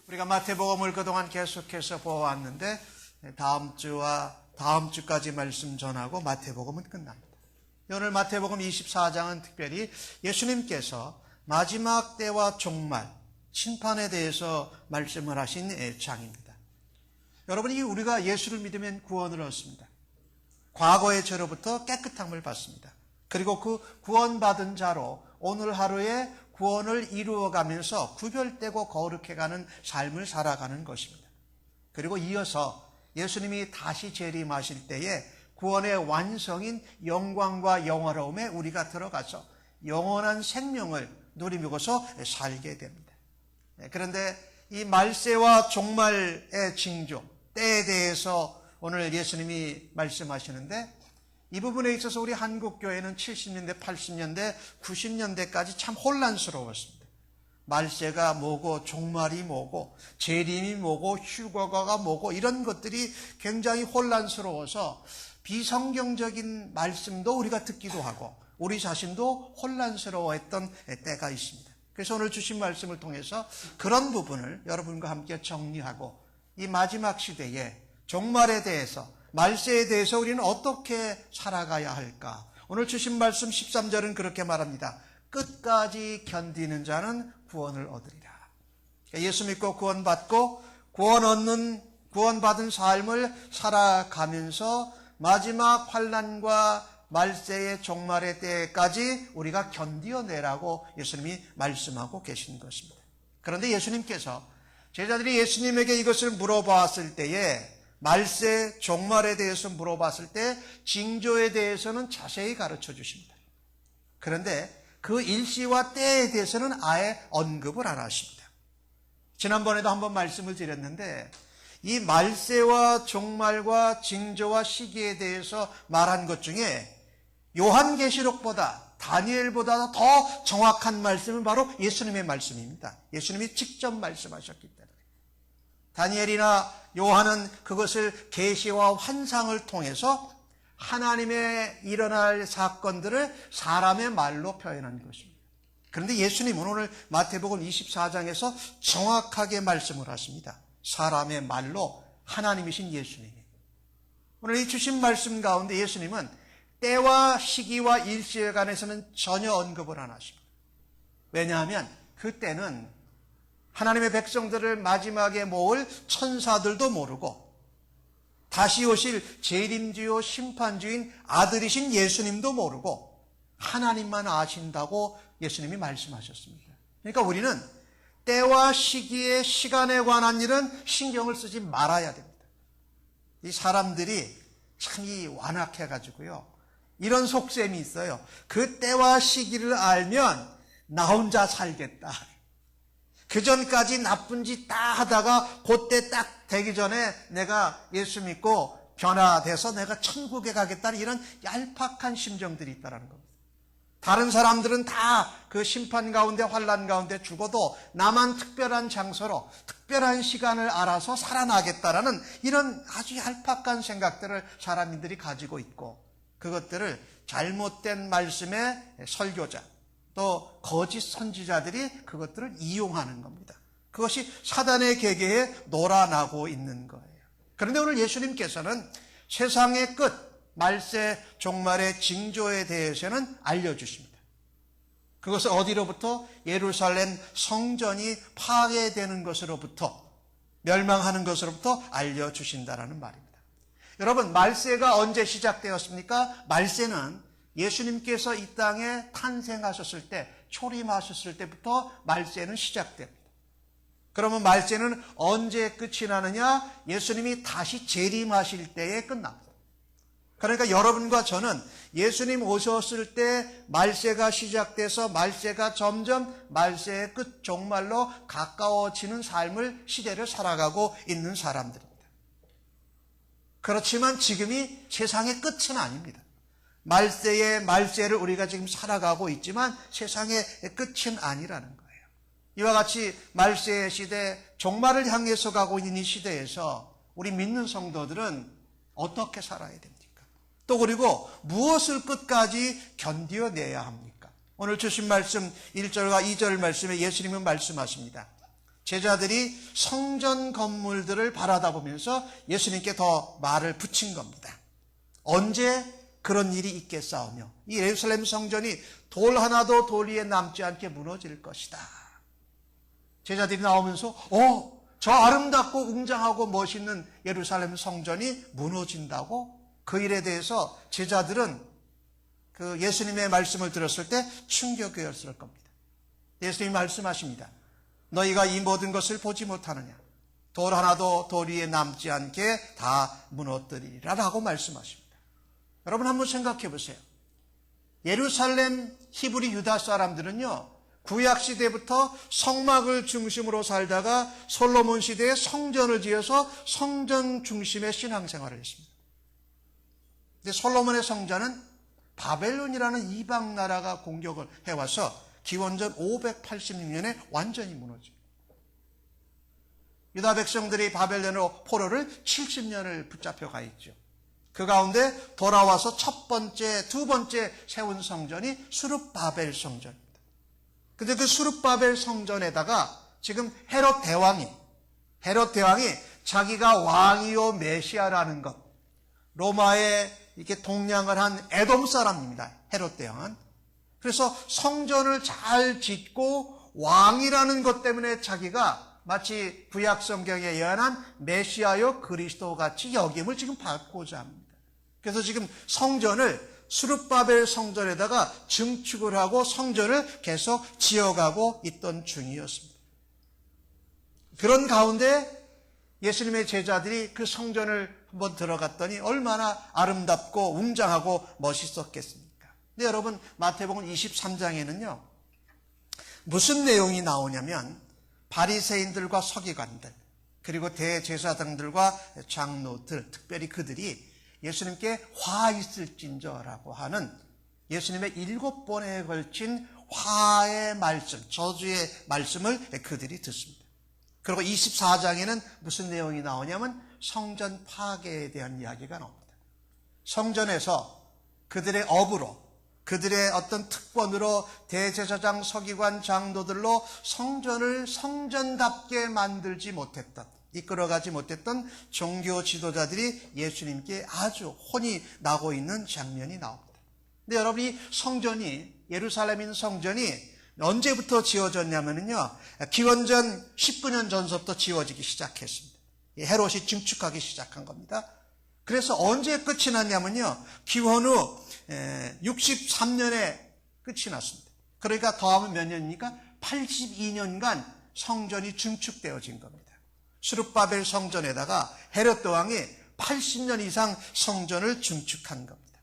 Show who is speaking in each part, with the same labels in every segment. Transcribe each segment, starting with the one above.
Speaker 1: 우리가 마태복음을 그동안 계속해서 보아왔는데 다음 주와 다음 주까지 말씀 전하고 마태복음은 끝납니다. 오늘 마태복음 24장은 특별히 예수님께서 마지막 때와 종말, 심판에 대해서 말씀을 하신 장입니다. 여러분이 우리가 예수를 믿으면 구원을 얻습니다. 과거의 죄로부터 깨끗함을 받습니다. 그리고 그 구원받은 자로 오늘 하루에 구원을 이루어가면서 구별되고 거룩해가는 삶을 살아가는 것입니다. 그리고 이어서 예수님이 다시 재림하실 때에 구원의 완성인 영광과 영화로움에 우리가 들어가서 영원한 생명을 누리면서 살게 됩니다. 그런데 이 말세와 종말의 징조, 때에 대해서 오늘 예수님이 말씀하시는데 이 부분에 있어서 우리 한국교회는 70년대, 80년대, 90년대까지 참 혼란스러웠습니다. 말세가 뭐고 종말이 뭐고 재림이 뭐고 휴거가 뭐고 이런 것들이 굉장히 혼란스러워서 비성경적인 말씀도 우리가 듣기도 하고 우리 자신도 혼란스러워했던 때가 있습니다. 그래서 오늘 주신 말씀을 통해서 그런 부분을 여러분과 함께 정리하고 이 마지막 시대에 종말에 대해서 말세에 대해서 우리는 어떻게 살아가야 할까? 오늘 주신 말씀 13절은 그렇게 말합니다. 끝까지 견디는 자는 구원을 얻으리라. 예수 믿고 구원받고 구원받은 삶을 살아가면서 마지막 환난과 말세의 종말의 때까지 우리가 견디어내라고 예수님이 말씀하고 계신 것입니다. 그런데 예수님께서 제자들이 예수님에게 이것을 물어봤을 때에 말세, 종말에 대해서 물어봤을 때 징조에 대해서는 자세히 가르쳐 주십니다. 그런데 그 일시와 때에 대해서는 아예 언급을 안 하십니다. 지난번에도 한번 말씀을 드렸는데 이 말세와 종말과 징조와 시기에 대해서 말한 것 중에 요한계시록보다 다니엘보다 더 정확한 말씀은 바로 예수님의 말씀입니다. 예수님이 직접 말씀하셨기 때문에. 다니엘이나 요한은 그것을 계시와 환상을 통해서 하나님의 일어날 사건들을 사람의 말로 표현한 것입니다. 그런데 예수님은 오늘 마태복음 24장에서 정확하게 말씀을 하십니다. 사람의 말로 하나님이신 예수님이. 오늘 이 주신 말씀 가운데 예수님은 때와 시기와 일시에 관해서는 전혀 언급을 안 하십니다. 왜냐하면 그때는 하나님의 백성들을 마지막에 모을 천사들도 모르고 다시 오실 재림주요 심판주인 아들이신 예수님도 모르고 하나님만 아신다고 예수님이 말씀하셨습니다. 그러니까 우리는 때와 시기의 시간에 관한 일은 신경을 쓰지 말아야 됩니다. 이 사람들이 참 완악해가지고요. 이런 속셈이 있어요. 그 때와 시기를 알면 나 혼자 살겠다. 그 전까지 나쁜 짓 다 하다가 그때 딱 되기 전에 내가 예수 믿고 변화돼서 내가 천국에 가겠다는 이런 얄팍한 심정들이 있다는 겁니다. 다른 사람들은 다 그 심판 가운데 환난 가운데 죽어도 나만 특별한 장소로 특별한 시간을 알아서 살아나겠다라는 이런 아주 얄팍한 생각들을 사람들이 가지고 있고 그것들을 잘못된 말씀의 설교자 또 거짓 선지자들이 그것들을 이용하는 겁니다. 그것이 사단의 계계에 놀아나고 있는 거예요. 그런데 오늘 예수님께서는 세상의 끝, 말세, 종말의 징조에 대해서는 알려주십니다. 그것을 어디로부터? 예루살렘 성전이 파괴되는 것으로부터, 멸망하는 것으로부터 알려주신다라는 말입니다. 여러분, 말세가 언제 시작되었습니까? 말세는 예수님께서 이 땅에 탄생하셨을 때, 초림하셨을 때부터 말세는 시작됩니다. 그러면 말세는 언제 끝이 나느냐? 예수님이 다시 재림하실 때에 끝납니다. 그러니까 여러분과 저는 예수님 오셨을 때 말세가 시작돼서 말세가 점점 말세의 끝 종말로 가까워지는 삶을 시대를 살아가고 있는 사람들입니다. 그렇지만 지금이 세상의 끝은 아닙니다. 말세의 말세를 우리가 지금 살아가고 있지만 세상의 끝은 아니라는 거예요. 이와 같이 말세의 시대, 종말을 향해서 가고 있는 이 시대에서 우리 믿는 성도들은 어떻게 살아야 됩니까? 또 그리고 무엇을 끝까지 견뎌내야 합니까? 오늘 주신 말씀 1절과 2절 말씀에 예수님은 말씀하십니다. 제자들이 성전 건물들을 바라다 보면서 예수님께 더 말을 붙인 겁니다. 언제 그런 일이 있겠사오며 이 예루살렘 성전이 돌 하나도 돌 위에 남지 않게 무너질 것이다. 제자들이 나오면서 저 아름답고 웅장하고 멋있는 예루살렘 성전이 무너진다고? 그 일에 대해서 제자들은 그 예수님의 말씀을 들었을 때 충격이었을 겁니다. 예수님이 말씀하십니다. 너희가 이 모든 것을 보지 못하느냐? 돌 하나도 돌 위에 남지 않게 다 무너뜨리리라 라고 말씀하십니다. 여러분 한번 생각해 보세요. 예루살렘 히브리 유다 사람들은요, 구약시대부터 성막을 중심으로 살다가 솔로몬 시대에 성전을 지어서 성전 중심의 신앙생활을 했습니다. 근데 솔로몬의 성전은 바벨론이라는 이방 나라가 공격을 해와서 기원전 586년에 완전히 무너집니다. 유다 백성들이 바벨론으로 포로를 70년을 붙잡혀 가 있죠. 그 가운데 돌아와서 첫 번째, 두 번째 세운 성전이 수룹바벨 성전입니다. 근데 그 수룹바벨 성전에다가 지금 헤롯 대왕이 자기가 왕이요 메시아라는 것, 로마에 이렇게 동량을 한 에돔 사람입니다. 헤롯 대왕은. 그래서 성전을 잘 짓고 왕이라는 것 때문에 자기가 마치 구약 성경에 예언한 메시아요 그리스도 같이 여김을 지금 받고자 합니다. 그래서 지금 성전을 수룹바벨 성전에다가 증축을 하고 성전을 계속 지어가고 있던 중이었습니다. 그런 가운데 예수님의 제자들이 그 성전을 한번 들어갔더니 얼마나 아름답고 웅장하고 멋있었겠습니까? 근데 여러분 마태복음 23장에는요 무슨 내용이 나오냐면 바리새인들과 서기관들 그리고 대제사장들과 장로들, 특별히 그들이 예수님께 화 있을진저라고 하는 예수님의 7번에 걸친 화의 말씀, 저주의 말씀을 그들이 듣습니다. 그리고 24장에는 무슨 내용이 나오냐면 성전 파괴에 대한 이야기가 나옵니다. 성전에서 그들의 업으로, 그들의 어떤 특권으로 대제사장, 서기관, 장로들로 성전을 성전답게 만들지 못했던, 이끌어가지 못했던 종교 지도자들이 예수님께 아주 혼이 나고 있는 장면이 나옵니다. 근데 여러분 이 성전이, 예루살렘인 성전이 언제부터 지어졌냐면요, 기원전 19년 전서부터 지어지기 시작했습니다. 헤롯이 증축하기 시작한 겁니다. 그래서 언제 끝이 났냐면요, 기원 후 63년에 끝이 났습니다. 그러니까 더하면 몇 년입니까? 82년간 성전이 증축되어진 겁니다. 수룹바벨 성전에다가 헤롯 왕이 80년 이상 성전을 증축한 겁니다.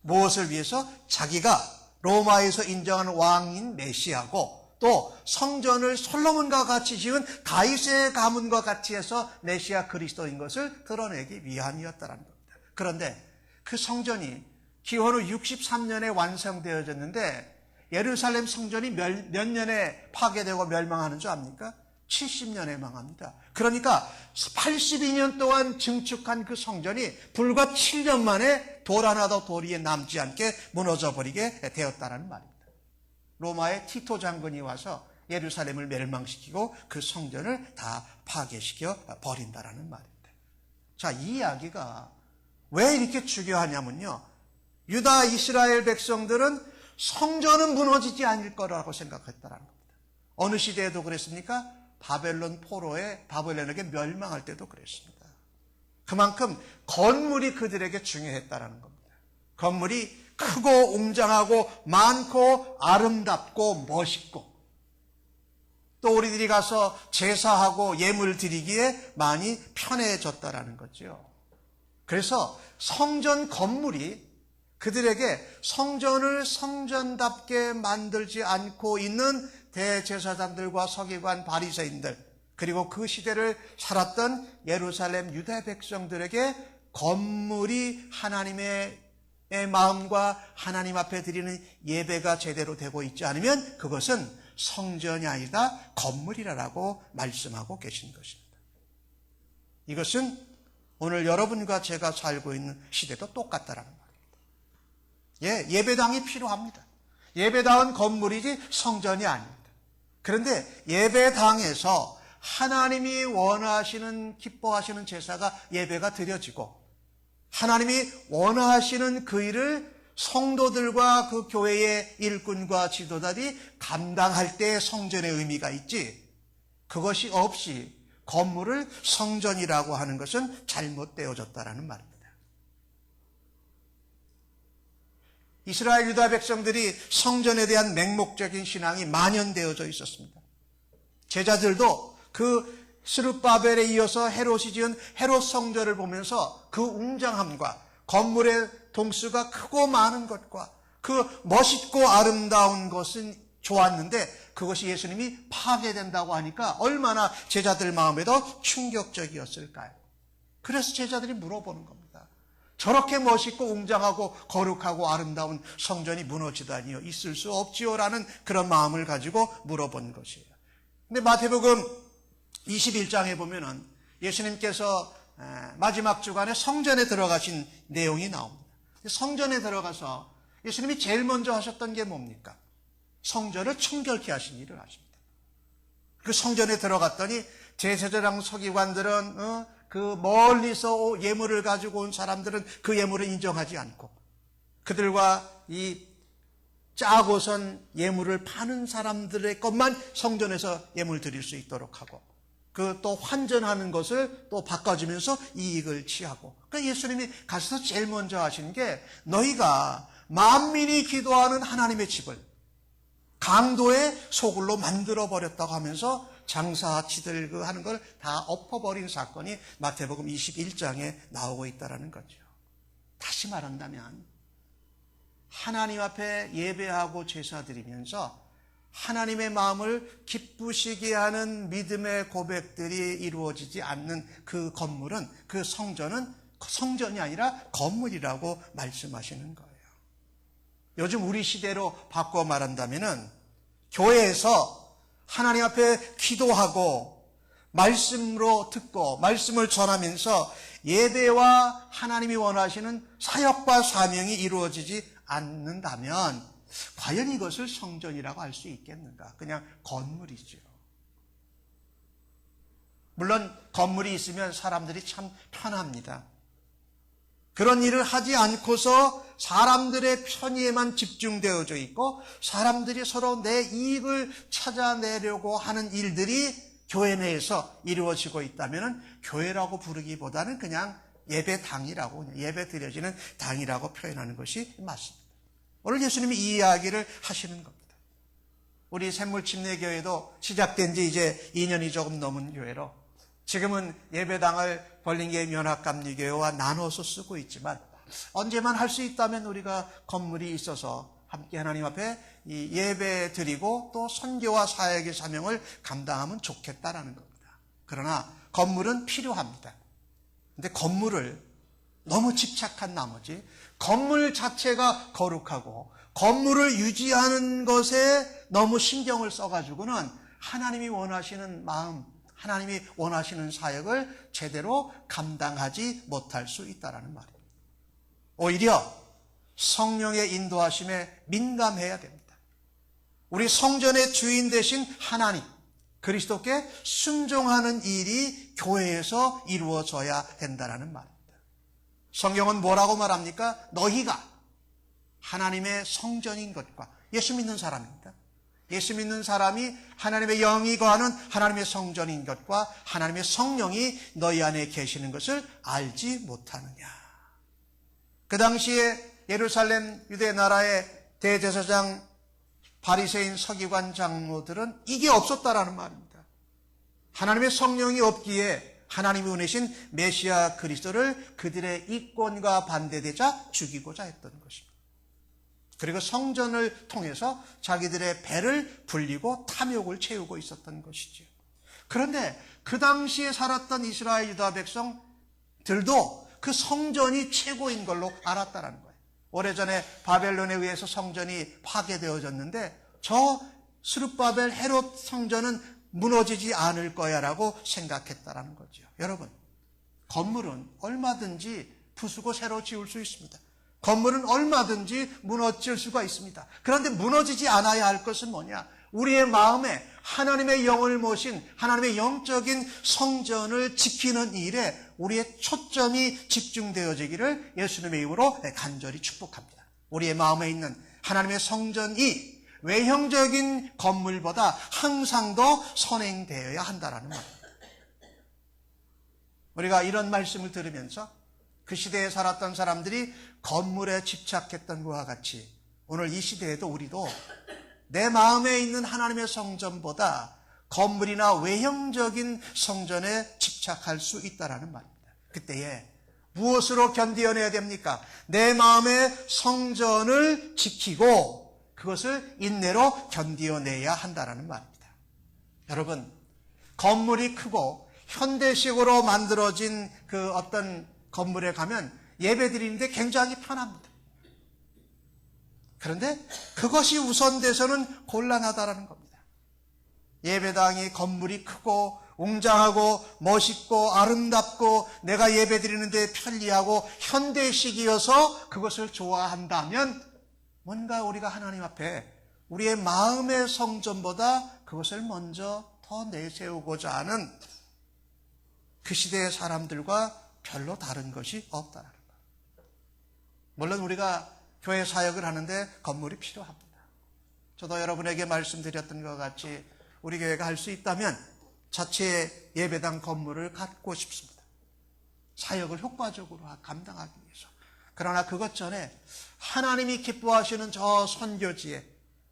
Speaker 1: 무엇을 위해서? 자기가 로마에서 인정하는 왕인 메시아고 또 성전을 솔로몬과 같이 지은 다윗의 가문과 같이 해서 메시아 그리스도인 것을 드러내기 위함이었다는 겁니다. 그런데 그 성전이 기원 후 63년에 완성되어졌는데 예루살렘 성전이 몇 년에 파괴되고 멸망하는 줄 압니까? 70년에 망합니다. 그러니까 82년 동안 증축한 그 성전이 불과 7년 만에 돌 하나도 돌 위에 남지 않게 무너져 버리게 되었다는 말입니다. 로마의 티토 장군이 와서 예루살렘을 멸망시키고 그 성전을 다 파괴시켜 버린다는 말입니다. 자, 이 이야기가 왜 이렇게 중요하냐면요, 유다 이스라엘 백성들은 성전은 무너지지 않을 거라고 생각했다는 겁니다. 어느 시대에도 그랬습니까? 바벨론 포로에 바벨론에게 멸망할 때도 그랬습니다. 그만큼 건물이 그들에게 중요했다는 겁니다. 건물이 크고 웅장하고 많고 아름답고 멋있고 또 우리들이 가서 제사하고 예물 드리기에 많이 편해졌다는 거죠. 그래서 성전 건물이 그들에게 성전을 성전답게 만들지 않고 있는 대제사장들과 서기관, 바리새인들 그리고 그 시대를 살았던 예루살렘 유대 백성들에게 건물이 하나님의 마음과 하나님 앞에 드리는 예배가 제대로 되고 있지 않으면 그것은 성전이 아니다 건물이라고 말씀하고 계신 것입니다. 이것은 오늘 여러분과 제가 살고 있는 시대도 똑같다라는 말입니다. 예배당이 필요합니다. 예배당은 건물이지 성전이 아닙니다. 그런데 예배당에서 하나님이 원하시는, 기뻐하시는 제사가 예배가 드려지고 하나님이 원하시는 그 일을 성도들과 그 교회의 일꾼과 지도자들이 감당할 때 성전의 의미가 있지, 그것이 없이 건물을 성전이라고 하는 것은 잘못되어졌다라는 말입니다. 이스라엘 유다 백성들이 성전에 대한 맹목적인 신앙이 만연되어져 있었습니다. 제자들도 그 스룹바벨에 이어서 헤롯이 지은 헤롯 성전을 보면서 그 웅장함과 건물의 동수가 크고 많은 것과 그 멋있고 아름다운 것은 좋았는데 그것이 예수님이 파괴된다고 하니까 얼마나 제자들 마음에도 충격적이었을까요? 그래서 제자들이 물어보는 겁니다. 저렇게 멋있고 웅장하고 거룩하고 아름다운 성전이 무너지다니요, 있을 수 없지요 라는 그런 마음을 가지고 물어본 것이에요. 근데 마태복음 21장에 보면은 예수님께서 마지막 주간에 성전에 들어가신 내용이 나옵니다. 성전에 들어가서 예수님이 제일 먼저 하셨던 게 뭡니까? 성전을 청결케 하신 일을 하십니다. 그 성전에 들어갔더니 제사장 서기관들은 그 멀리서 예물을 가지고 온 사람들은 그 예물을 인정하지 않고 그들과 이 짜고선 예물을 파는 사람들의 것만 성전에서 예물 드릴 수 있도록 하고 그 또 환전하는 것을 또 바꿔주면서 이익을 취하고, 그러니까 예수님이 가셔서 제일 먼저 하신 게 너희가 만민이 기도하는 하나님의 집을 강도의 소굴로 만들어버렸다고 하면서 장사치들 그 하는 걸 다 엎어버린 사건이 마태복음 21장에 나오고 있다는 거죠. 다시 말한다면 하나님 앞에 예배하고 제사드리면서 하나님의 마음을 기쁘시게 하는 믿음의 고백들이 이루어지지 않는 그 건물은, 그 성전은 성전이 아니라 건물이라고 말씀하시는 거예요. 요즘 우리 시대로 바꿔 말한다면은 교회에서 하나님 앞에 기도하고 말씀으로 듣고 말씀을 전하면서 예배와 하나님이 원하시는 사역과 사명이 이루어지지 않는다면 과연 이것을 성전이라고 할 수 있겠는가? 그냥 건물이죠. 물론 건물이 있으면 사람들이 참 편합니다. 그런 일을 하지 않고서 사람들의 편의에만 집중되어져 있고 사람들이 서로 내 이익을 찾아내려고 하는 일들이 교회 내에서 이루어지고 있다면 교회라고 부르기보다는 그냥 예배당이라고, 예배 드려지는 당이라고 표현하는 것이 맞습니다. 오늘 예수님이 이 이야기를 하시는 겁니다. 우리 샘물침례교회도 시작된 지 이제 2년이 조금 넘은 교회로 지금은 예배당을 벌링계 면학감리교회와 나눠서 쓰고 있지만 언제만 할 수 있다면 우리가 건물이 있어서 함께 하나님 앞에 이 예배 드리고 또 선교와 사역의 사명을 감당하면 좋겠다라는 겁니다. 그러나 건물은 필요합니다. 근데 건물을 너무 집착한 나머지 건물 자체가 거룩하고 건물을 유지하는 것에 너무 신경을 써가지고는 하나님이 원하시는 마음, 하나님이 원하시는 사역을 제대로 감당하지 못할 수 있다는 말입니다. 오히려 성령의 인도하심에 민감해야 됩니다. 우리 성전의 주인 되신 하나님, 그리스도께 순종하는 일이 교회에서 이루어져야 된다는 말입니다. 성경은 뭐라고 말합니까? 너희가 하나님의 성전인 것과, 예수 믿는 사람입니다. 예수 믿는 사람이 하나님의 영이 거하는 하나님의 성전인 것과 하나님의 성령이 너희 안에 계시는 것을 알지 못하느냐. 그 당시에 예루살렘 유대 나라의 대제사장 바리새인 서기관 장로들은 이게 없었다라는 말입니다. 하나님의 성령이 없기에 하나님이 보내신 메시아 그리스도를 그들의 이권과 반대되자 죽이고자 했던 것입니다. 그리고 성전을 통해서 자기들의 배를 불리고 탐욕을 채우고 있었던 것이죠. 그런데 그 당시에 살았던 이스라엘 유다 백성들도 그 성전이 최고인 걸로 알았다는 거예요. 오래전에 바벨론에 의해서 성전이 파괴되어졌는데 저 스룹바벨 헤롯 성전은 무너지지 않을 거야라고 생각했다라는 거죠. 여러분, 건물은 얼마든지 부수고 새로 지을 수 있습니다. 건물은 얼마든지 무너질 수가 있습니다. 그런데 무너지지 않아야 할 것은 뭐냐? 우리의 마음에 하나님의 영을 모신 하나님의 영적인 성전을 지키는 일에 우리의 초점이 집중되어지기를 예수님의 이름으로 간절히 축복합니다. 우리의 마음에 있는 하나님의 성전이 외형적인 건물보다 항상 더 선행되어야 한다는 말입니다. 우리가 이런 말씀을 들으면서 그 시대에 살았던 사람들이 건물에 집착했던 것과 같이 오늘 이 시대에도 우리도 내 마음에 있는 하나님의 성전보다 건물이나 외형적인 성전에 집착할 수 있다는 말입니다. 그때에 무엇으로 견디어내야 됩니까? 내 마음의 성전을 지키고 그것을 인내로 견디어내야 한다는 말입니다. 여러분, 건물이 크고 현대식으로 만들어진 그 어떤 건물에 가면 예배드리는데 굉장히 편합니다. 그런데 그것이 우선돼서는 곤란하다는 겁니다. 예배당이 건물이 크고 웅장하고 멋있고 아름답고 내가 예배드리는데 편리하고 현대식이어서 그것을 좋아한다면 뭔가 우리가 하나님 앞에 우리의 마음의 성전보다 그것을 먼저 더 내세우고자 하는 그 시대의 사람들과 별로 다른 것이 없다는 거예요. 물론 우리가 교회 사역을 하는데 건물이 필요합니다. 저도 여러분에게 말씀드렸던 것 같이 우리 교회가 할 수 있다면 자체 예배당 건물을 갖고 싶습니다. 사역을 효과적으로 감당하기 위해서. 그러나 그것 전에 하나님이 기뻐하시는 저 선교지에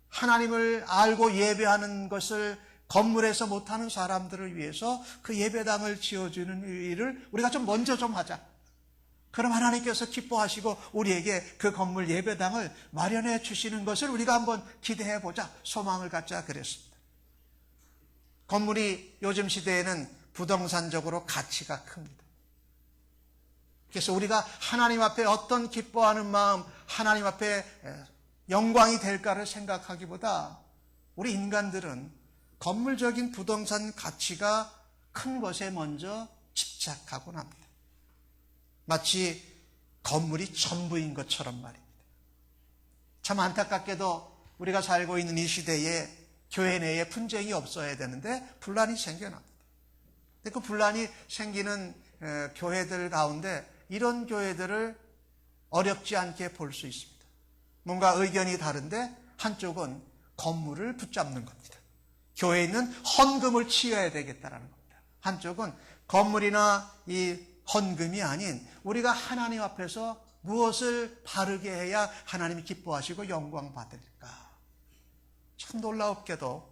Speaker 1: 하나님을 알고 예배하는 것을 건물에서 못하는 사람들을 위해서 그 예배당을 지어주는 일을 우리가 좀 먼저 좀 하자. 그럼 하나님께서 기뻐하시고 우리에게 그 건물 예배당을 마련해 주시는 것을 우리가 한번 기대해 보자, 소망을 갖자 그랬습니다. 건물이 요즘 시대에는 부동산적으로 가치가 큽니다. 그래서 우리가 하나님 앞에 어떤 기뻐하는 마음, 하나님 앞에 영광이 될까를 생각하기보다 우리 인간들은 건물적인 부동산 가치가 큰 것에 먼저 집착하곤 합니다. 마치 건물이 전부인 것처럼 말입니다. 참 안타깝게도 우리가 살고 있는 이 시대에 교회 내에 분쟁이 없어야 되는데 분란이 생겨납니다. 근데 그 분란이 생기는 교회들 가운데 이런 교회들을 어렵지 않게 볼 수 있습니다. 뭔가 의견이 다른데 한쪽은 건물을 붙잡는 겁니다. 교회에 있는 헌금을 치워야 되겠다는 겁니다. 한쪽은 건물이나 이 헌금이 아닌 우리가 하나님 앞에서 무엇을 바르게 해야 하나님이 기뻐하시고 영광 받을까? 참 놀랍게도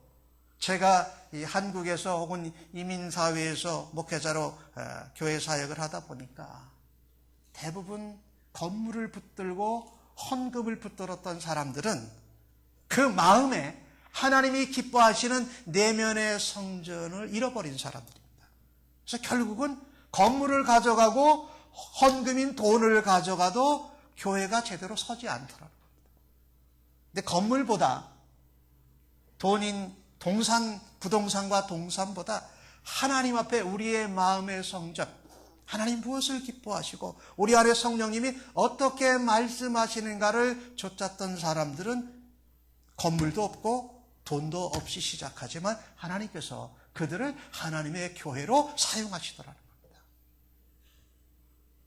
Speaker 1: 제가 이 한국에서 혹은 이민사회에서 목회자로 교회 사역을 하다 보니까 대부분 건물을 붙들고 헌금을 붙들었던 사람들은 그 마음에 하나님이 기뻐하시는 내면의 성전을 잃어버린 사람들입니다. 그래서 결국은 건물을 가져가고 헌금인 돈을 가져가도 교회가 제대로 서지 않더라는 겁니다. 근데 건물보다 돈인 부동산과 동산보다 하나님 앞에 우리의 마음의 성전, 하나님 무엇을 기뻐하시고 우리 안에 성령님이 어떻게 말씀하시는가를 좇았던 사람들은 건물도 없고 돈도 없이 시작하지만 하나님께서 그들을 하나님의 교회로 사용하시더라는 겁니다.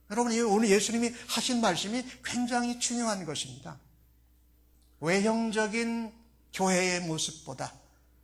Speaker 1: 여러분, 오늘 예수님이 하신 말씀이 굉장히 중요한 것입니다. 외형적인 교회의 모습보다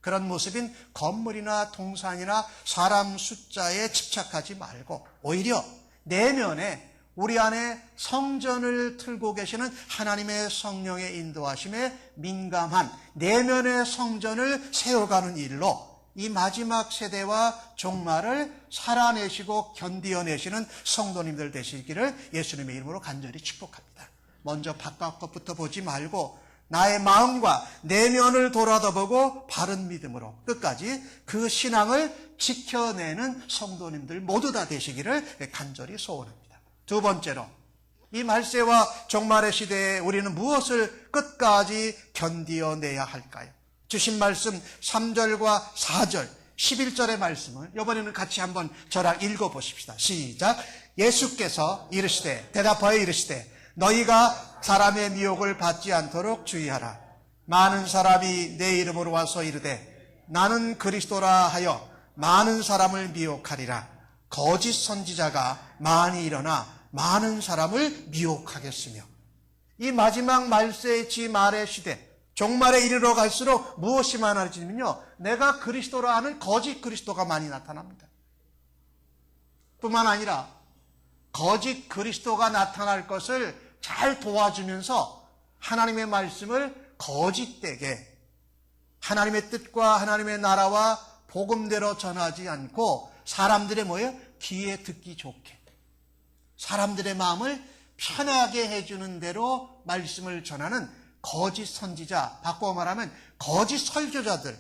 Speaker 1: 그런 모습인 건물이나 동산이나 사람 숫자에 집착하지 말고 오히려 내면에 우리 안에 성전을 틀고 계시는 하나님의 성령의 인도하심에 민감한 내면의 성전을 세워가는 일로 이 마지막 세대와 종말을 살아내시고 견디어내시는 성도님들 되시기를 예수님의 이름으로 간절히 축복합니다. 먼저 바깥 것부터 보지 말고 나의 마음과 내면을 돌아다보고 바른 믿음으로 끝까지 그 신앙을 지켜내는 성도님들 모두 다 되시기를 간절히 소원합니다. 두 번째로, 이 말세와 종말의 시대에 우리는 무엇을 끝까지 견디어내야 할까요? 주신 말씀 3절과 4절 11절의 말씀을 이번에는 같이 한번 저랑 읽어보십시다. 시작. 예수께서 이르시되 대답하여 이르시되 너희가 사람의 미혹을 받지 않도록 주의하라. 많은 사람이 내 이름으로 와서 이르되 나는 그리스도라 하여 많은 사람을 미혹하리라. 거짓 선지자가 많이 일어나 많은 사람을 미혹하겠으며. 이 마지막 말세의 지 말의 시대, 종말에 이르러 갈수록 무엇이 많아지냐면요, 내가 그리스도라 하는 거짓 그리스도가 많이 나타납니다. 뿐만 아니라 거짓 그리스도가 나타날 것을 잘 도와주면서 하나님의 말씀을 거짓되게, 하나님의 뜻과 하나님의 나라와 복음대로 전하지 않고 사람들의 뭐예요? 귀에 듣기 좋게, 사람들의 마음을 편하게 해주는 대로 말씀을 전하는 거짓 선지자, 바꿔 말하면 거짓 설교자들,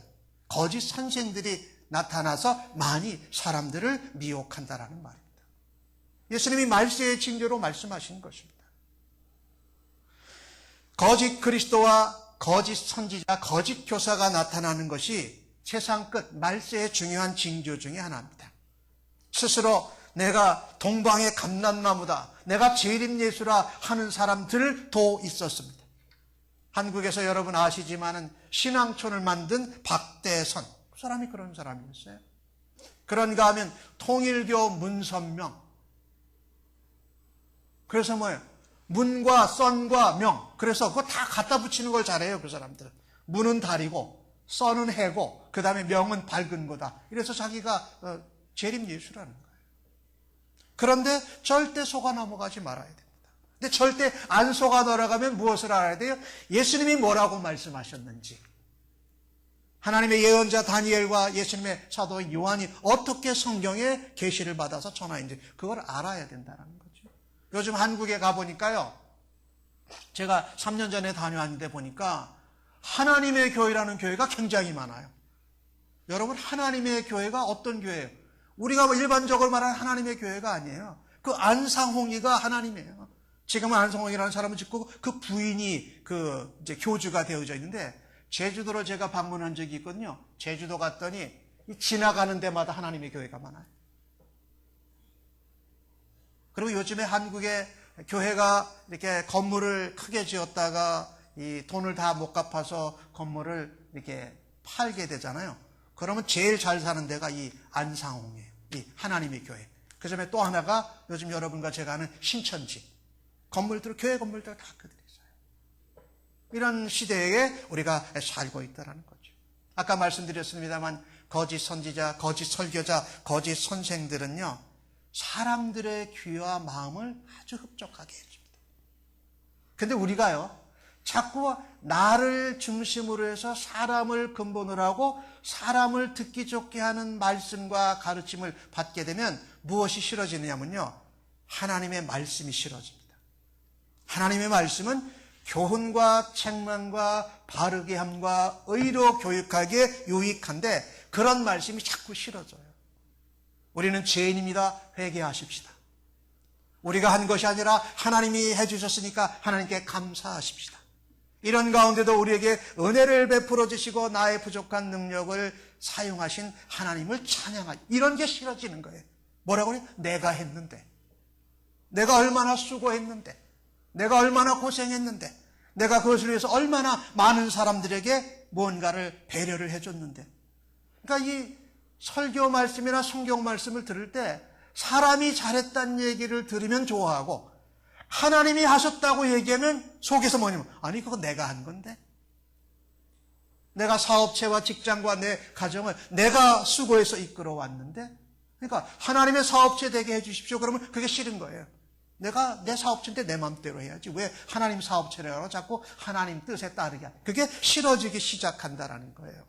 Speaker 1: 거짓 선생들이 나타나서 많이 사람들을 미혹한다라는 말입니다. 예수님이 말세의 징조로 말씀하신 것입니다. 거짓 그리스도와 거짓 선지자, 거짓 교사가 나타나는 것이 세상 끝 말세의 중요한 징조 중에 하나입니다. 스스로 내가 동방의 감람나무다, 내가 재림예수라 하는 사람들도 있었습니다. 한국에서 여러분 아시지만은 신앙촌을 만든 박대선, 그 사람이 그런 사람이었어요. 그런가 하면 통일교 문선명. 그래서 뭐예요? 문과 썬과 명. 그래서 그거 다 갖다 붙이는 걸 잘해요, 그 사람들은. 문은 달이고 썬은 해고 그 다음에 명은 밝은 거다. 이래서 자기가 재림예수라는 거예요. 그런데 절대 속아 넘어가지 말아야 됩니다. 근데 절대 안 속아 넘어가면 무엇을 알아야 돼요? 예수님이 뭐라고 말씀하셨는지, 하나님의 예언자 다니엘과 예수님의 사도 요한이 어떻게 성경의 계시를 받아서 전하는지 그걸 알아야 된다는 거죠. 요즘 한국에 가보니까요, 제가 3년 전에 다녀왔는데 보니까 하나님의 교회라는 교회가 굉장히 많아요. 여러분, 하나님의 교회가 어떤 교회예요? 우리가 일반적으로 말하는 하나님의 교회가 아니에요. 그 안상홍이가 하나님이에요. 지금은 안상홍이라는 사람을 짓고 그 부인이 이제 교주가 되어져 있는데, 제주도로 제가 방문한 적이 있거든요. 제주도 갔더니 지나가는 데마다 하나님의 교회가 많아요. 그리고 요즘에 한국의 교회가 이렇게 건물을 크게 지었다가 이 돈을 다 못 갚아서 건물을 이렇게 팔게 되잖아요. 그러면 제일 잘 사는 데가 이 안상홍이에요. 이 하나님의 교회. 그 다음에 또 하나가 요즘 여러분과 제가 아는 신천지. 건물들, 교회 건물들 다 그들이 있어요. 이런 시대에 우리가 살고 있다는 거죠. 아까 말씀드렸습니다만 거짓 선지자, 거짓 설교자, 거짓 선생들은요, 사람들의 귀와 마음을 아주 흡족하게 해줍니다. 근데 우리가요, 자꾸 나를 중심으로 해서 사람을 근본으로 하고 사람을 듣기 좋게 하는 말씀과 가르침을 받게 되면 무엇이 싫어지느냐면요, 하나님의 말씀이 싫어집니다. 하나님의 말씀은 교훈과 책망과 바르게 함과 의로 교육하기에 유익한데 그런 말씀이 자꾸 싫어져요. 우리는 죄인입니다. 회개하십시다. 우리가 한 것이 아니라 하나님이 해주셨으니까 하나님께 감사하십시다. 이런 가운데도 우리에게 은혜를 베풀어 주시고 나의 부족한 능력을 사용하신 하나님을 찬양하지, 이런 게 싫어지는 거예요. 뭐라고 해요? 내가 했는데, 내가 얼마나 수고했는데, 내가 얼마나 고생했는데, 내가 그것을 위해서 얼마나 많은 사람들에게 뭔가를 배려를 해줬는데. 그러니까 이 설교 말씀이나 성경 말씀을 들을 때 사람이 잘했다는 얘기를 들으면 좋아하고, 하나님이 하셨다고 얘기하면 속에서 뭐냐면, 아니 그거 내가 한 건데, 내가 사업체와 직장과 내 가정을 내가 수고해서 이끌어 왔는데, 그러니까 하나님의 사업체 되게 해주십시오. 그러면 그게 싫은 거예요. 내가 내 사업체인데 내 마음대로 해야지 왜 하나님 사업체라고 자꾸 하나님 뜻에 따르게 하냐. 그게 싫어지기 시작한다라는 거예요.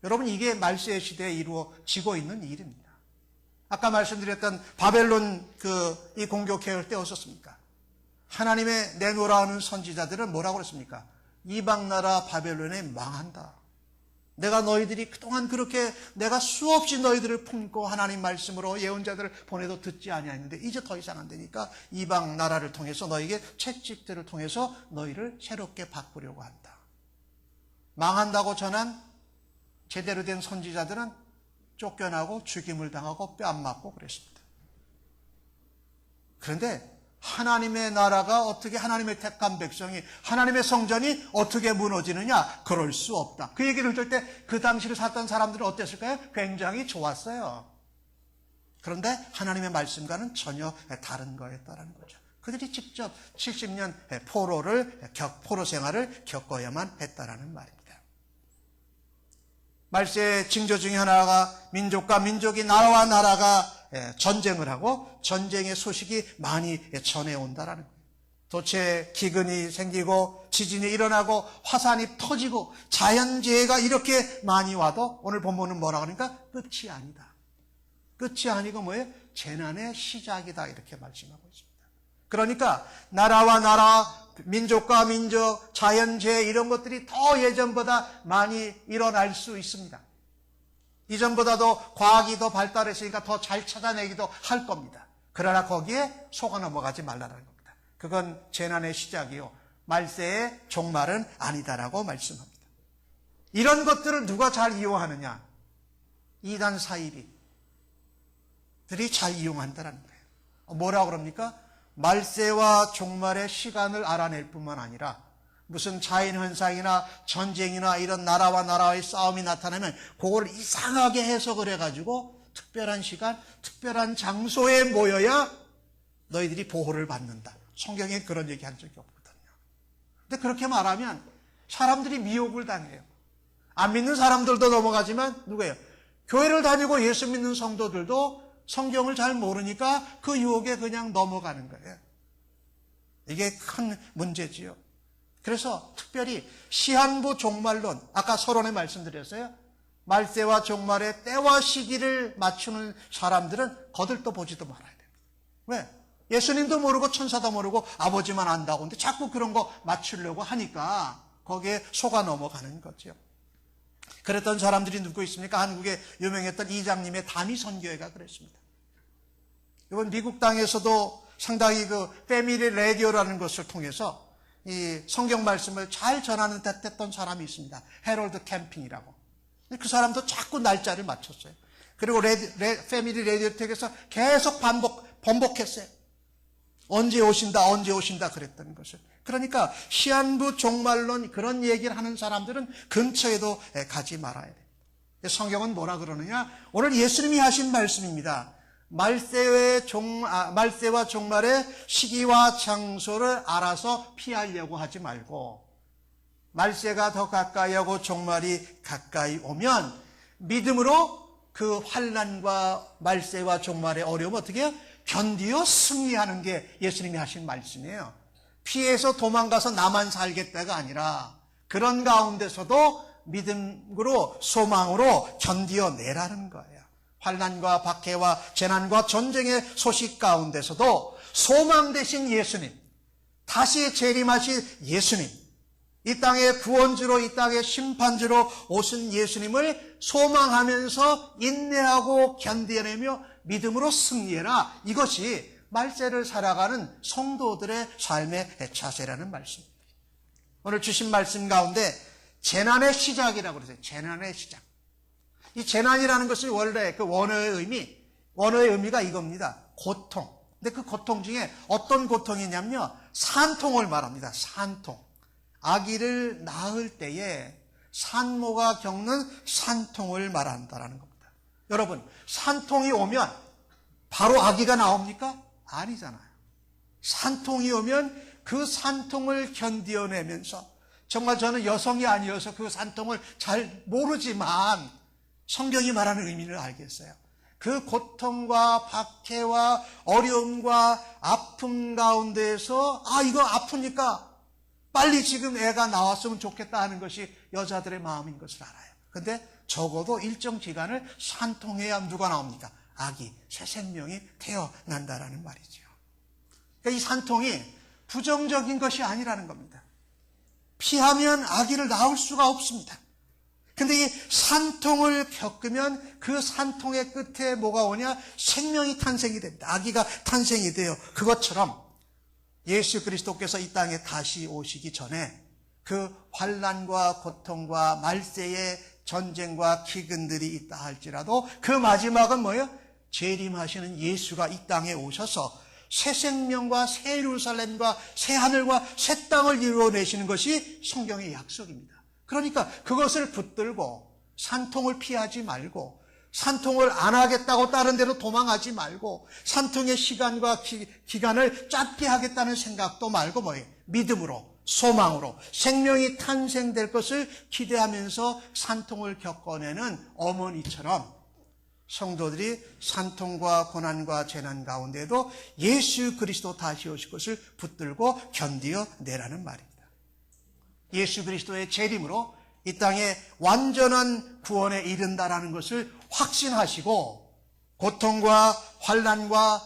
Speaker 1: 여러분, 이게 말세의 시대에 이루어지고 있는 일입니다. 아까 말씀드렸던 바벨론 이 공격 계획 때 어떻습니까? 하나님의 내노라 하는 선지자들은 뭐라고 그랬습니까? 이방 나라 바벨론에 망한다. 내가 너희들이 그동안 그렇게 내가 수없이 너희들을 품고 하나님 말씀으로 예언자들을 보내도 듣지 아니하였는데 이제 더 이상 안 되니까 이방 나라를 통해서 너희에게 채찍들을 통해서 너희를 새롭게 바꾸려고 한다. 망한다고 전한 제대로 된 선지자들은 쫓겨나고 죽임을 당하고 뺨 맞고 그랬습니다. 그런데 하나님의 나라가 어떻게, 하나님의 택한 백성이, 하나님의 성전이 어떻게 무너지느냐? 그럴 수 없다. 그 얘기를 들을 때 그 당시를 살던 사람들은 어땠을까요? 굉장히 좋았어요. 그런데 하나님의 말씀과는 전혀 다른 거였다는 거죠. 그들이 직접 70년 포로 생활을 겪어야만 했다는 말입니다. 말세의 징조 중에 하나가 민족과 민족이, 나라와 나라가 전쟁을 하고 전쟁의 소식이 많이 전해온다라는 거예요. 도체 기근이 생기고 지진이 일어나고 화산이 터지고 자연재해가 이렇게 많이 와도 오늘 본문은 뭐라 그러니까 끝이 아니다. 끝이 아니고 뭐예요? 재난의 시작이다, 이렇게 말씀하고 있습니다. 그러니까 나라와 나라, 민족과 민족, 자연재해 이런 것들이 더 예전보다 많이 일어날 수 있습니다. 이전보다도 과학이 더 발달했으니까 더 잘 찾아내기도 할 겁니다. 그러나 거기에 속아 넘어가지 말라는 겁니다. 그건 재난의 시작이요, 말세의 종말은 아니다라고 말씀합니다. 이런 것들을 누가 잘 이용하느냐? 이단 사이비들이 잘 이용한다는 거예요. 뭐라고 그럽니까? 말세와 종말의 시간을 알아낼 뿐만 아니라 무슨 자연현상이나 전쟁이나 이런 나라와 나라의 싸움이 나타나면 그걸 이상하게 해석을 해가지고 특별한 시간, 특별한 장소에 모여야 너희들이 보호를 받는다. 성경에 그런 얘기 한 적이 없거든요. 근데 그렇게 말하면 사람들이 미혹을 당해요. 안 믿는 사람들도 넘어가지만 누구예요? 교회를 다니고 예수 믿는 성도들도 성경을 잘 모르니까 그 유혹에 그냥 넘어가는 거예요. 이게 큰 문제지요. 그래서 특별히 시한부 종말론, 아까 서론에 말씀드렸어요. 말세와 종말의 때와 시기를 맞추는 사람들은 거들떠 보지도 말아야 돼요. 왜? 예수님도 모르고 천사도 모르고 아버지만 안다고 하는데 자꾸 그런 거 맞추려고 하니까 거기에 속아 넘어가는 거죠. 그랬던 사람들이 누구 있습니까? 한국에 유명했던 이장님의 다미선교회가 그랬습니다. 이번 미국 땅에서도 상당히 그 패밀리 라디오라는 것을 통해서 이 성경 말씀을 잘 전하는 듯 했던 사람이 있습니다. 해롤드 캠핑이라고. 그 사람도 자꾸 날짜를 맞췄어요. 그리고 패밀리 라디오 택에서 계속 번복했어요. 언제 오신다 그랬던 것을. 그러니까 시한부 종말론 그런 얘기를 하는 사람들은 근처에도 가지 말아야 돼요. 성경은 뭐라 그러느냐? 오늘 예수님이 하신 말씀입니다. 말세와 종말의 시기와 장소를 알아서 피하려고 하지 말고, 말세가 더 가까이 하고 종말이 가까이 오면 믿음으로 그 환난과 말세와 종말의 어려움 어떻게 해요? 견디어 승리하는 게 예수님이 하신 말씀이에요. 피해서 도망가서 나만 살겠다가 아니라 그런 가운데서도 믿음으로, 소망으로 견디어내라는 거예요. 환난과 박해와 재난과 전쟁의 소식 가운데서도 소망 되신 예수님, 다시 재림하실 예수님, 이 땅의 구원주로, 이 땅의 심판주로 오신 예수님을 소망하면서 인내하고 견뎌내며 믿음으로 승리해라. 이것이 말세를 살아가는 성도들의 삶의 자세라는 말씀입니다. 오늘 주신 말씀 가운데 재난의 시작이라고 그러세요. 재난의 시작. 이 재난이라는 것이 원래 그 원어의 의미가 이겁니다. 고통. 근데 그 고통 중에 어떤 고통이냐면요, 산통을 말합니다. 산통. 아기를 낳을 때에 산모가 겪는 산통을 말한다라는 겁니다. 여러분, 산통이 오면 바로 아기가 나옵니까? 아니잖아요. 산통이 오면 그 산통을 견뎌내면서, 정말 저는 여성이 아니어서 그 산통을 잘 모르지만 성경이 말하는 의미를 알겠어요. 그 고통과 박해와 어려움과 아픔 가운데에서 이거 아프니까 빨리 지금 애가 나왔으면 좋겠다 하는 것이 여자들의 마음인 것을 알아요. 근데 적어도 일정 기간을 산통해야 누가 나옵니까? 아기, 새 생명이 태어난다라는 말이죠. 그러니까 이 산통이 부정적인 것이 아니라는 겁니다. 피하면 아기를 낳을 수가 없습니다. 근데 이 산통을 겪으면 그 산통의 끝에 뭐가 오냐? 생명이 탄생이 됩니다. 아기가 탄생이 돼요. 그것처럼 예수 그리스도께서 이 땅에 다시 오시기 전에 그 환난과 고통과 말세의 전쟁과 기근들이 있다 할지라도 그 마지막은 뭐예요? 재림하시는 예수가 이 땅에 오셔서 새 생명과 새 예루살렘과 새 하늘과 새 땅을 이루어내시는 것이 성경의 약속입니다. 그러니까 그것을 붙들고 산통을 피하지 말고, 산통을 안 하겠다고 다른 데로 도망하지 말고, 산통의 시간과 기간을 짧게 하겠다는 생각도 말고 뭐예요? 믿음으로, 소망으로 생명이 탄생될 것을 기대하면서 산통을 겪어내는 어머니처럼 성도들이 산통과 고난과 재난 가운데도 예수 그리스도 다시 오실 것을 붙들고 견디어내라는 말입니다. 예수 그리스도의 재림으로 이 땅에 완전한 구원에 이른다라는 것을 확신하시고 고통과 환난과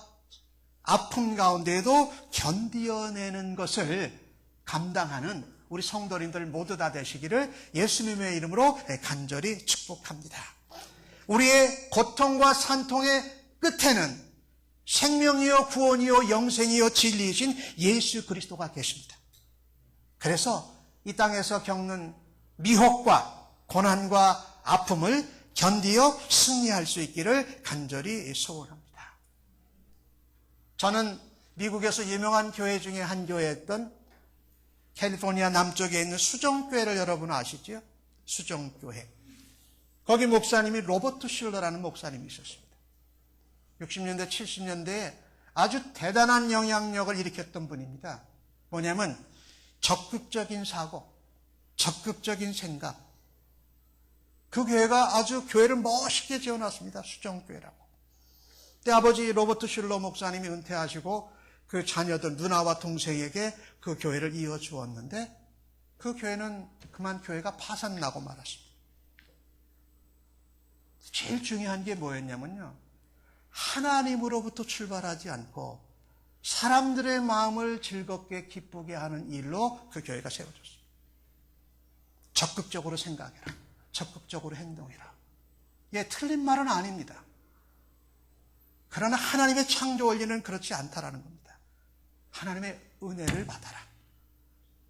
Speaker 1: 아픔 가운데에도 견디어내는 것을 감당하는 우리 성도님들 모두 다 되시기를 예수님의 이름으로 간절히 축복합니다. 우리의 고통과 산통의 끝에는 생명이요 구원이요 영생이요 진리이신 예수 그리스도가 계십니다. 그래서 이 땅에서 겪는 미혹과 고난과 아픔을 견디어 승리할 수 있기를 간절히 소원합니다. 저는 미국에서 유명한 교회 중에 한 교회였던 캘리포니아 남쪽에 있는 수정교회를 여러분 아시죠? 수정교회. 거기 목사님이 로버트 슐러라는 목사님이 있었습니다. 60년대, 70년대에 아주 대단한 영향력을 일으켰던 분입니다. 뭐냐면 적극적인 사고, 적극적인 생각. 그 교회가 아주 교회를 멋있게 지어놨습니다. 수정교회라고. 그때 아버지 로버트 슐러 목사님이 은퇴하시고 그 자녀들, 누나와 동생에게 그 교회를 이어주었는데 그 교회는 그만 교회가 파산나고 말았습니다. 제일 중요한 게 뭐였냐면요, 하나님으로부터 출발하지 않고 사람들의 마음을 즐겁게 기쁘게 하는 일로 그 교회가 세워졌습니다. 적극적으로 생각해라, 적극적으로 행동해라. 예, 틀린 말은 아닙니다. 그러나 하나님의 창조 원리는 그렇지 않다라는 겁니다. 하나님의 은혜를 받아라.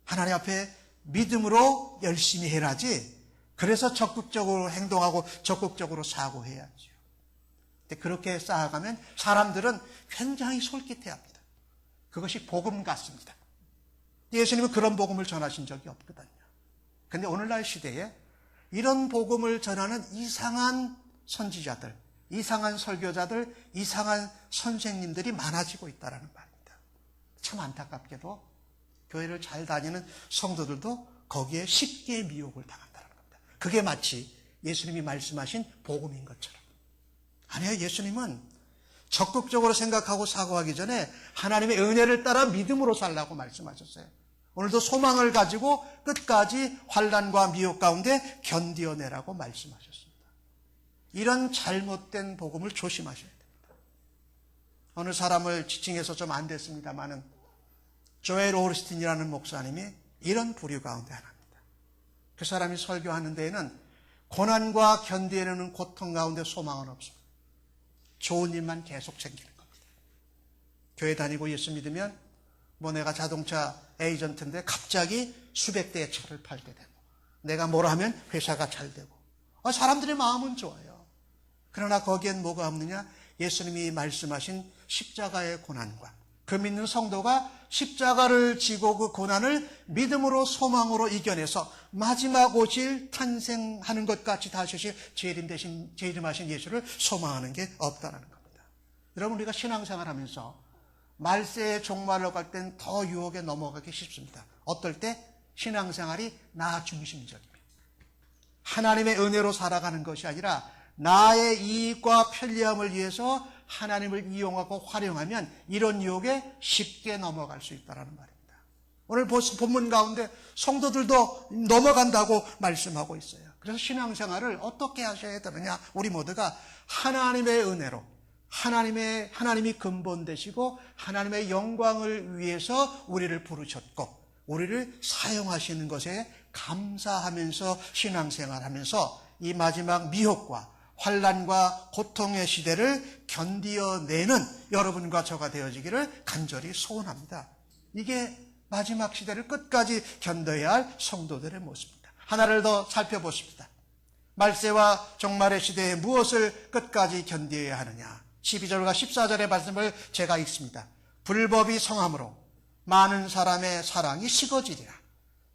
Speaker 1: 하나님 앞에 믿음으로 열심히 해라지. 그래서 적극적으로 행동하고 적극적으로 사고해야죠. 근데 그렇게 쌓아가면 사람들은 굉장히 솔깃해합니다. 그것이 복음 같습니다. 예수님은 그런 복음을 전하신 적이 없거든요. 그런데 오늘날 시대에 이런 복음을 전하는 이상한 선지자들, 이상한 설교자들, 이상한 선생님들이 많아지고 있다는 말입니다. 참 안타깝게도 교회를 잘 다니는 성도들도 거기에 쉽게 미혹을 당한다는 겁니다. 그게 마치 예수님이 말씀하신 복음인 것처럼. 아니요, 예수님은 적극적으로 생각하고 사고하기 전에 하나님의 은혜를 따라 믿음으로 살라고 말씀하셨어요. 오늘도 소망을 가지고 끝까지 환난과 미혹 가운데 견디어내라고 말씀하셨습니다. 이런 잘못된 복음을 조심하셔야 됩니다. 어느 사람을 지칭해서 좀 안 됐습니다만은 조엘 오르스틴이라는 목사님이 이런 부류 가운데 하나입니다. 그 사람이 설교하는 데에는 고난과 견디어내는 고통 가운데 소망은 없습니다. 좋은 일만 계속 챙기는 겁니다. 교회 다니고 예수 믿으면 뭐 내가 자동차 에이전트인데 갑자기 수백 대의 차를 팔게 되고, 내가 뭐라 하면 회사가 잘 되고, 사람들의 마음은 좋아요. 그러나 거기엔 뭐가 없느냐? 예수님이 말씀하신 십자가의 고난과 그 믿는 성도가 십자가를 지고 그 고난을 믿음으로 소망으로 이겨내서 마지막 오실 탄생하는 것 같이 다시 오실 재림하신 예수를 소망하는 게 없다는 겁니다. 여러분, 우리가 신앙생활하면서 말세의 종말로 갈 땐 더 유혹에 넘어가기 쉽습니다. 어떨 때? 신앙생활이 나 중심적입니다. 하나님의 은혜로 살아가는 것이 아니라 나의 이익과 편리함을 위해서 하나님을 이용하고 활용하면 이런 유혹에 쉽게 넘어갈 수 있다는 말입니다. 오늘 본문 가운데 성도들도 넘어간다고 말씀하고 있어요. 그래서 신앙생활을 어떻게 하셔야 되느냐? 우리 모두가 하나님의 은혜로, 하나님이 근본 되시고 하나님의 영광을 위해서 우리를 부르셨고 우리를 사용하시는 것에 감사하면서 신앙생활하면서 이 마지막 미혹과 환난과 고통의 시대를 견디어내는 여러분과 저가 되어지기를 간절히 소원합니다. 이게 마지막 시대를 끝까지 견뎌야 할 성도들의 모습입니다. 하나를 더 살펴보십니다. 말세와 종말의 시대에 무엇을 끝까지 견뎌야 하느냐. 12절과 14절의 말씀을 제가 읽습니다. 불법이 성함으로 많은 사람의 사랑이 식어지리라.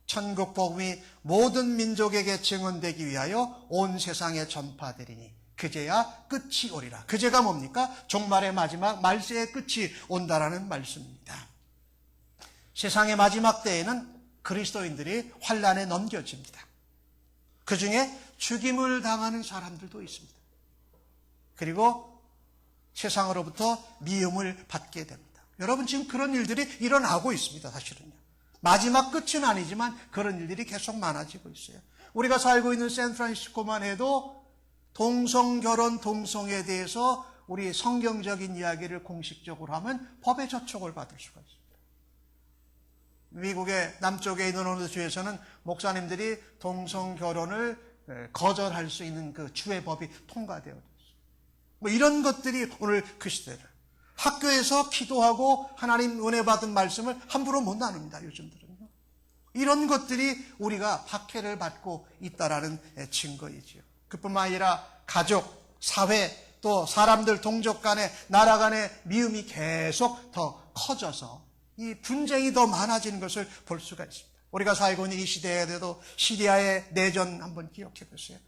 Speaker 1: 천국 복음이 모든 민족에게 증언되기 위하여 온 세상에 전파되리니 그제야 끝이 오리라. 그제가 뭡니까? 종말의 마지막 말세의 끝이 온다라는 말씀입니다. 세상의 마지막 때에는 그리스도인들이 환난에 넘겨집니다. 그 중에 죽임을 당하는 사람들도 있습니다. 그리고 세상으로부터 미움을 받게 됩니다. 여러분, 지금 그런 일들이 일어나고 있습니다. 사실은요. 마지막 끝은 아니지만 그런 일들이 계속 많아지고 있어요. 우리가 살고 있는 샌프란시스코만 해도 동성결혼, 동성에 대해서 우리 성경적인 이야기를 공식적으로 하면 법의 저촉을 받을 수가 있습니다. 미국의 남쪽에 있는 어느 주에서는 목사님들이 동성결혼을 거절할 수 있는 그 주의 법이 통과되어 있어요. 뭐 이런 것들이 오늘 그 시대를, 학교에서 기도하고 하나님 은혜 받은 말씀을 함부로 못 나눕니다. 요즘들은요. 이런 것들이 우리가 박해를 받고 있다라는 증거이지요. 그뿐만 아니라 가족, 사회, 또 사람들, 동족 간에, 나라 간의 미움이 계속 더 커져서 이 분쟁이 더 많아지는 것을 볼 수가 있습니다. 우리가 살고 있는 이 시대에도 시리아의 내전 한번 기억해 보세요.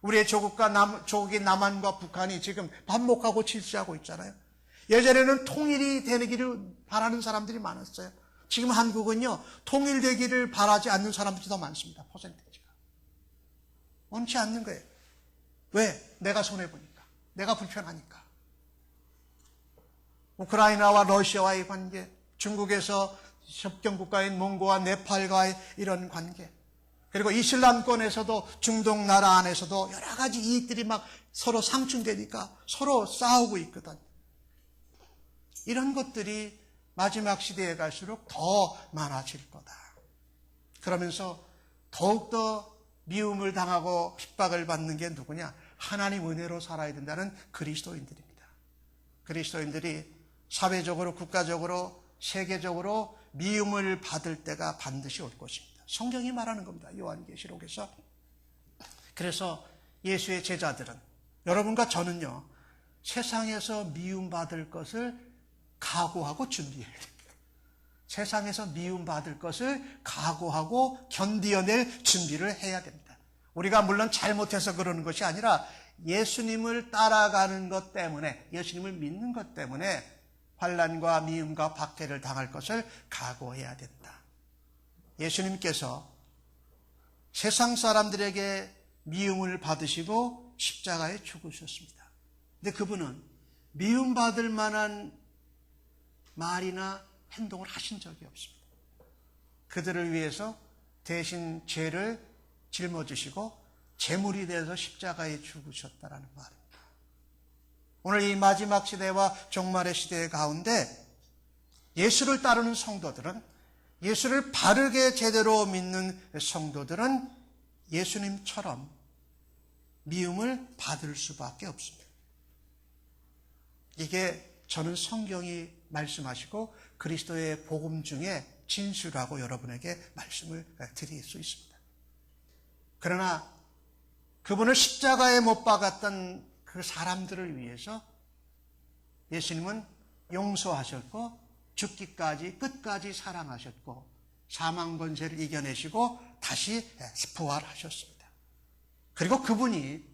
Speaker 1: 우리의 조국인 남한과 북한이 지금 반목하고 질주하고 있잖아요. 예전에는 통일이 되기를 바라는 사람들이 많았어요. 지금 한국은요, 통일되기를 바라지 않는 사람들이 더 많습니다. 퍼센테이지가. 원치 않는 거예요. 왜? 내가 손해보니까. 내가 불편하니까. 우크라이나와 러시아와의 관계, 중국에서 협경국가인 몽고와 네팔과의 이런 관계, 그리고 이슬람권에서도 중동 나라 안에서도 여러 가지 이익들이 막 서로 상충되니까 서로 싸우고 있거든. 이런 것들이 마지막 시대에 갈수록 더 많아질 거다. 그러면서 더욱더 미움을 당하고 핍박을 받는 게 누구냐? 하나님 은혜로 살아야 된다는 그리스도인들입니다. 그리스도인들이 사회적으로, 국가적으로, 세계적으로 미움을 받을 때가 반드시 올 것입니다. 성경이 말하는 겁니다. 요한계시록에서. 그래서 예수의 제자들은, 여러분과 저는요, 세상에서 미움받을 것을 각오하고 준비해야 됩니다. 세상에서 미움받을 것을 각오하고 견디어낼 준비를 해야 됩니다. 우리가 물론 잘못해서 그러는 것이 아니라 예수님을 따라가는 것 때문에, 예수님을 믿는 것 때문에 환난과 미움과 박해를 당할 것을 각오해야 된다. 예수님께서 세상 사람들에게 미움을 받으시고 십자가에 죽으셨습니다. 근데 그분은 미움받을 만한 말이나 행동을 하신 적이 없습니다. 그들을 위해서 대신 죄를 짊어지시고 제물이 되어서 십자가에 죽으셨다라는 말입니다. 오늘 이 마지막 시대와 종말의 시대 가운데 예수를 따르는 성도들은, 예수를 바르게 제대로 믿는 성도들은 예수님처럼 미움을 받을 수밖에 없습니다. 이게 저는 성경이 말씀하시고 그리스도의 복음 중에 진수라고 여러분에게 말씀을 드릴 수 있습니다. 그러나 그분을 십자가에 못 박았던 그 사람들을 위해서 예수님은 용서하셨고 죽기까지 끝까지 사랑하셨고 사망 권세를 이겨내시고 다시 부활하셨습니다. 그리고 그분이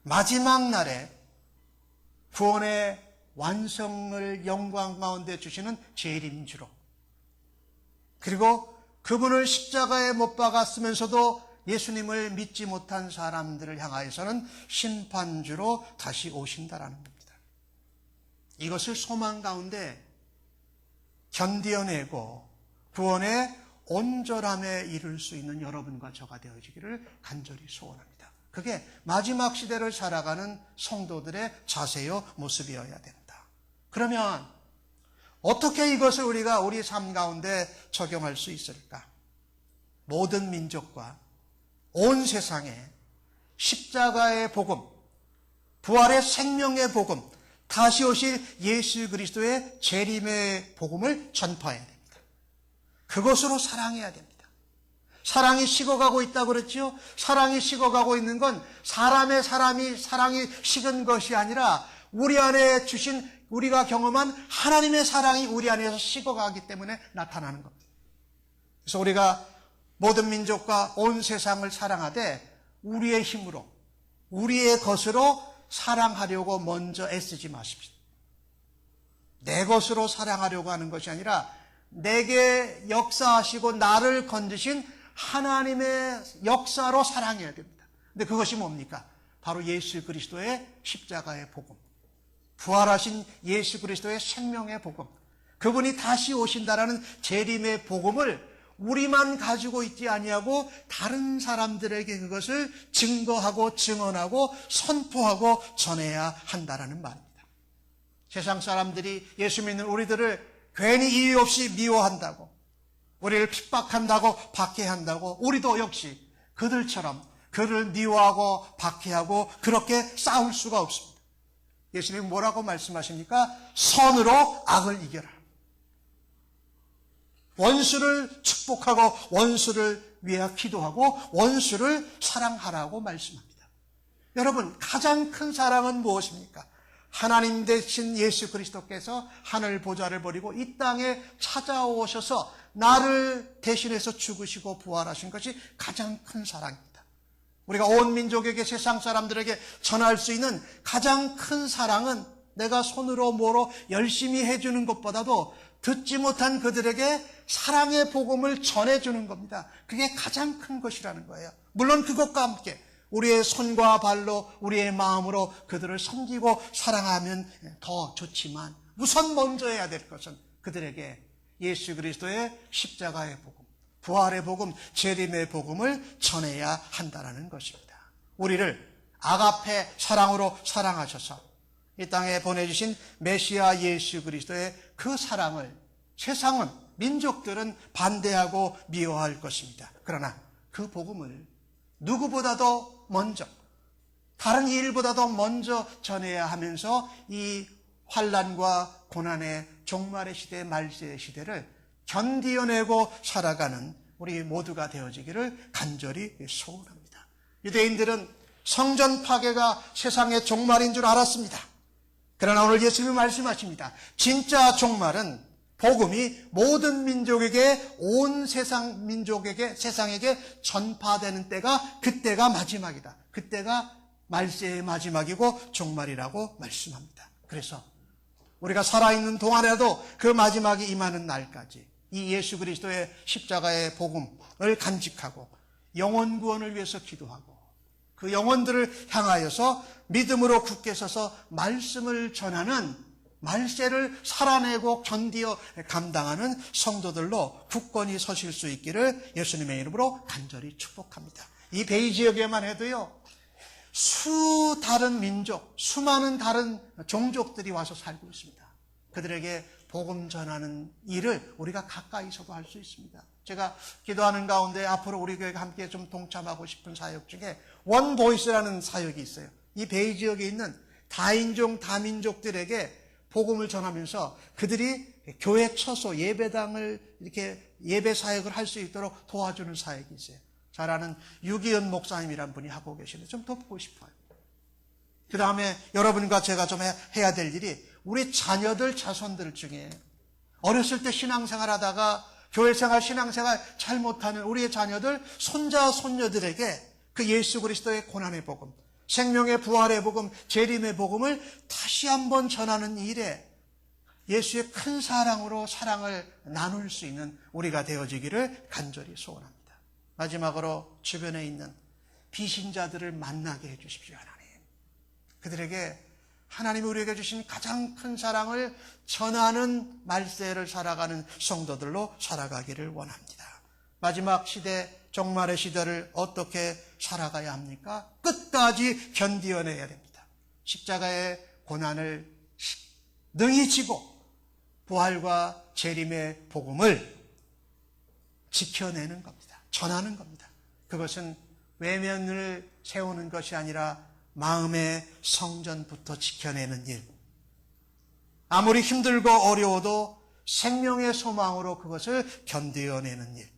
Speaker 1: 마지막 날에 구원의 완성을 영광 가운데 주시는 재림주로, 그리고 그분을 십자가에 못 박았으면서도 예수님을 믿지 못한 사람들을 향하여서는 심판주로 다시 오신다라는 겁니다. 이것을 소망 가운데 견디어내고 구원의 온전함에 이를 수 있는 여러분과 저가 되어지기를 간절히 소원합니다. 그게 마지막 시대를 살아가는 성도들의 자세요 모습이어야 된다. 그러면 어떻게 이것을 우리가 우리 삶 가운데 적용할 수 있을까? 모든 민족과 온 세상에 십자가의 복음, 부활의 생명의 복음, 다시 오실 예수 그리스도의 재림의 복음을 전파해야 됩니다. 그것으로 사랑해야 됩니다. 사랑이 식어가고 있다고 그랬죠. 사랑이 식어가고 있는 건 사랑이 식은 것이 아니라 우리 안에 주신, 우리가 경험한 하나님의 사랑이 우리 안에서 식어가기 때문에 나타나는 겁니다. 그래서 우리가 모든 민족과 온 세상을 사랑하되 우리의 힘으로, 우리의 것으로 사랑하려고 먼저 애쓰지 마십시오. 내 것으로 사랑하려고 하는 것이 아니라 내게 역사하시고 나를 건지신 하나님의 역사로 사랑해야 됩니다. 근데 그것이 뭡니까? 바로 예수 그리스도의 십자가의 복음, 부활하신 예수 그리스도의 생명의 복음, 그분이 다시 오신다라는 재림의 복음을 우리만 가지고 있지 아니하고 다른 사람들에게 그것을 증거하고 증언하고 선포하고 전해야 한다라는 말입니다. 세상 사람들이 예수 믿는 우리들을 괜히 이유 없이 미워한다고, 우리를 핍박한다고, 박해한다고, 우리도 역시 그들처럼 그를 미워하고 박해하고 그렇게 싸울 수가 없습니다. 예수님이 뭐라고 말씀하십니까? 선으로 악을 이겨라. 원수를 축복하고 원수를 위하여 기도하고 원수를 사랑하라고 말씀합니다. 여러분, 가장 큰 사랑은 무엇입니까? 하나님 되신 예수 그리스도께서 하늘 보좌를 버리고 이 땅에 찾아오셔서 나를 대신해서 죽으시고 부활하신 것이 가장 큰 사랑입니다. 우리가 온 민족에게, 세상 사람들에게 전할 수 있는 가장 큰 사랑은 내가 손으로 뭐로 열심히 해주는 것보다도 듣지 못한 그들에게 사랑의 복음을 전해주는 겁니다. 그게 가장 큰 것이라는 거예요. 물론 그것과 함께 우리의 손과 발로, 우리의 마음으로 그들을 섬기고 사랑하면 더 좋지만 우선 먼저 해야 될 것은 그들에게 예수 그리스도의 십자가의 복음, 부활의 복음, 재림의 복음을 전해야 한다는 것입니다. 우리를 아가페 사랑으로 사랑하셔서 이 땅에 보내주신 메시아 예수 그리스도의 그 사랑을 세상은, 민족들은 반대하고 미워할 것입니다. 그러나 그 복음을 누구보다도 먼저, 다른 일보다도 먼저 전해야 하면서 이 환난과 고난의 종말의 시대, 말세의 시대를 견디어내고 살아가는 우리 모두가 되어지기를 간절히 소원합니다. 유대인들은 성전 파괴가 세상의 종말인 줄 알았습니다. 그러나 오늘 예수님이 말씀하십니다. 진짜 종말은 복음이 모든 민족에게, 온 세상 민족에게, 세상에게 전파되는 때가, 그때가 마지막이다. 그때가 말세의 마지막이고 종말이라고 말씀합니다. 그래서 우리가 살아있는 동안에도 그 마지막이 임하는 날까지 이 예수 그리스도의 십자가의 복음을 간직하고 영혼 구원을 위해서 기도하고 그 영혼들을 향하여서 믿음으로 굳게 서서 말씀을 전하는, 말세를 살아내고 견디어 감당하는 성도들로 굳건히 서실 수 있기를 예수님의 이름으로 간절히 축복합니다. 이 베이 지역에만 해도요, 다른 민족, 수많은 다른 종족들이 와서 살고 있습니다. 그들에게 복음 전하는 일을 우리가 가까이서도 할 수 있습니다. 제가 기도하는 가운데 앞으로 우리 교회가 함께 좀 동참하고 싶은 사역 중에 원 보이스라는 사역이 있어요. 이 베이 지역에 있는 다인종, 다민족들에게 복음을 전하면서 그들이 교회 처소, 예배당을 이렇게 예배 사역을 할 수 있도록 도와주는 사역이 있어요. 잘 아는 유기현 목사님이란 분이 하고 계시는데 좀 돕고 싶어요. 그 다음에 여러분과 제가 좀 해야 될 일이 우리 자녀들, 자손들 중에 어렸을 때 신앙생활 하다가 교회생활, 신앙생활 잘 못하는 우리의 자녀들, 손자, 손녀들에게 그 예수 그리스도의 고난의 복음, 생명의 부활의 복음, 재림의 복음을 다시 한번 전하는 일에 예수의 큰 사랑으로 사랑을 나눌 수 있는 우리가 되어지기를 간절히 소원합니다. 마지막으로 주변에 있는 비신자들을 만나게 해주십시오, 하나님. 그들에게 하나님이 우리에게 주신 가장 큰 사랑을 전하는 말세를 살아가는 성도들로 살아가기를 원합니다. 마지막 시대, 종말의 시대를 어떻게 살아가야 합니까? 끝까지 견디어내야 됩니다. 십자가의 고난을 능히 지고 부활과 재림의 복음을 지켜내는 겁니다. 전하는 겁니다. 그것은 외면을 세우는 것이 아니라 마음의 성전부터 지켜내는 일. 아무리 힘들고 어려워도 생명의 소망으로 그것을 견뎌내는 일.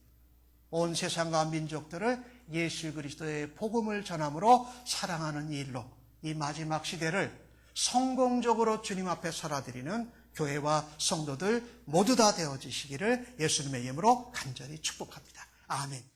Speaker 1: 온 세상과 민족들을 예수 그리스도의 복음을 전함으로 사랑하는 일로 이 마지막 시대를 성공적으로 주님 앞에 살아드리는 교회와 성도들 모두 다 되어지시기를 예수님의 이름으로 간절히 축복합니다. 아멘.